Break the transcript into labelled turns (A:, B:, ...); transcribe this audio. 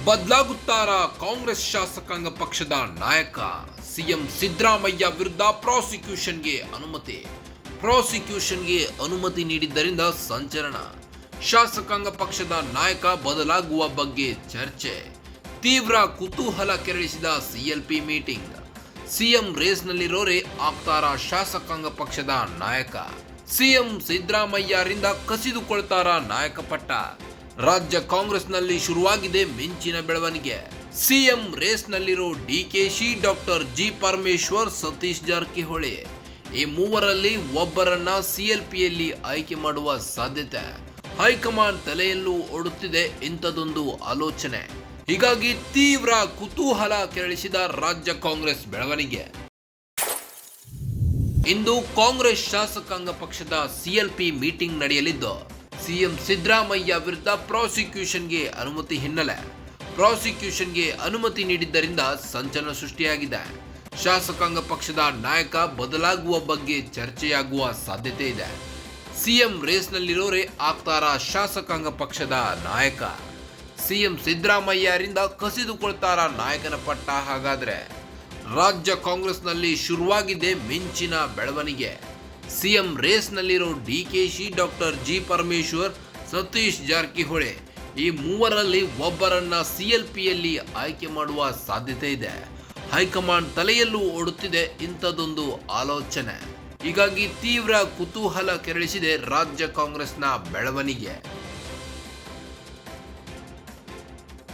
A: ಬದಲಾಗುತ್ತಾರಾ ಕಾಂಗ್ರೆಸ್ ಶಾಸಕಾಂಗ ಪಕ್ಷದ ನಾಯಕ? ಸಿಎಂ ಸಿದ್ದರಾಮಯ್ಯ ವಿರುದ್ಧ ಪ್ರಾಸಿಕ್ಯೂಷನ್ಗೆ ಅನುಮತಿ ನೀಡಿದ್ದರಿಂದ ಸಂಚಲನ. ಶಾಸಕಾಂಗ ಪಕ್ಷದ ನಾಯಕ ಬದಲಾಗುವ ಬಗ್ಗೆ ಚರ್ಚೆ. ತೀವ್ರ ಕುತೂಹಲ ಕೆರಳಿಸಿದ ಸಿಎಲ್ಪಿ ಮೀಟಿಂಗ್. ಸಿಎಂ ರೇಸ್ನಲ್ಲಿರೋರೇ ಆಗ್ತಾರಾ ಶಾಸಕಾಂಗ ಪಕ್ಷದ ನಾಯಕ? ಸಿಎಂ ಸಿದ್ದರಾಮಯ್ಯರಿಂದ ಕಸಿದುಕೊಳ್ತಾರಾ ನಾಯಕ ಪಟ್ಟ? ರಾಜ್ಯ ಕಾಂಗ್ರೆಸ್ನಲ್ಲಿ ಶುರುವಾಗಿದೆ ಮಿಂಚಿನ ಬೆಳವಣಿಗೆ. ಸಿಎಂ ರೇಸ್ನಲ್ಲಿರೋ ಡಿಕೆಶಿ, ಡಾಕ್ಟರ್ ಜಿ ಪರಮೇಶ್ವರ್, ಸತೀಶ್ ಜಾರಕಿಹೊಳಿ ಈ ಮೂವರಲ್ಲಿ ಒಬ್ಬರನ್ನ ಸಿಎಲ್ಪಿಯಲ್ಲಿ ಆಯ್ಕೆ ಮಾಡುವ ಸಾಧ್ಯತೆ ಹೈಕಮಾಂಡ್ ತಲೆಯಲ್ಲೂ ಓಡುತ್ತಿದೆ ಇಂಥದೊಂದು ಆಲೋಚನೆ. ಹೀಗಾಗಿ ತೀವ್ರ ಕುತೂಹಲ ಕೆರಳಿಸಿದ ರಾಜ್ಯ ಕಾಂಗ್ರೆಸ್ ಬೆಳವಣಿಗೆ. ಇಂದು ಕಾಂಗ್ರೆಸ್ ಶಾಸಕಾಂಗ ಪಕ್ಷದ ಸಿಎಲ್ಪಿ ಮೀಟಿಂಗ್ ನಡೆಯಲಿದ್ದು, ಸಿಎಂ ಸಿದ್ದರಾಮಯ್ಯ ವಿರುದ್ಧ ಪ್ರಾಸಿಕ್ಯೂಷನ್ಗೆ ಅನುಮತಿ ಹಿನ್ನೆಲೆ ಪ್ರಾಸಿಕ್ಯೂಷನ್ಗೆ ಅನುಮತಿ ನೀಡಿದ್ದರಿಂದ ಸಂಚಲನ ಸೃಷ್ಟಿಯಾಗಿದೆ. ಶಾಸಕಾಂಗ ಪಕ್ಷದ ನಾಯಕ ಬದಲಾಗುವ ಬಗ್ಗೆ ಚರ್ಚೆಯಾಗುವ ಸಾಧ್ಯತೆ ಇದೆ. ಸಿಎಂ ರೇಸ್ನಲ್ಲಿರೋರೇ ಆಗ್ತಾರಾ ಶಾಸಕಾಂಗ ಪಕ್ಷದ ನಾಯಕ? ಸಿಎಂ ಸಿದ್ದರಾಮಯ್ಯರಿಂದ ಕಸಿದುಕೊಳ್ತಾರಾ ನಾಯಕನ ಪಟ್ಟ? ಹಾಗಾದ್ರೆ ರಾಜ್ಯ ಕಾಂಗ್ರೆಸ್ನಲ್ಲಿ ಶುರುವಾಗಿದೆ ಮಿಂಚಿನ ಬೆಳವಣಿಗೆ. ಸಿಎಂ ರೇಸ್ನಲ್ಲಿರೋ ಡಿಕೆಶಿ, ಡಾಕ್ಟರ್ ಜಿ ಪರಮೇಶ್ವರ್, ಸತೀಶ್ ಜಾರಕಿಹೊಳಿ ಈ ಮೂವರಲ್ಲಿ ಒಬ್ಬರನ್ನ ಸಿಎಲ್ಪಿಯಲ್ಲಿ ಆಯ್ಕೆ ಮಾಡುವ ಸಾಧ್ಯತೆ ಇದೆ. ಹೈಕಮಾಂಡ್ ತಲೆಯಲ್ಲೂ ಓಡುತ್ತಿದೆ ಇಂಥದೊಂದು ಆಲೋಚನೆ. ಹೀಗಾಗಿ ತೀವ್ರ ಕುತೂಹಲ ಕೆರಳಿಸಿದೆ ರಾಜ್ಯ ಕಾಂಗ್ರೆಸ್ನ ಬೆಳವಣಿಗೆ.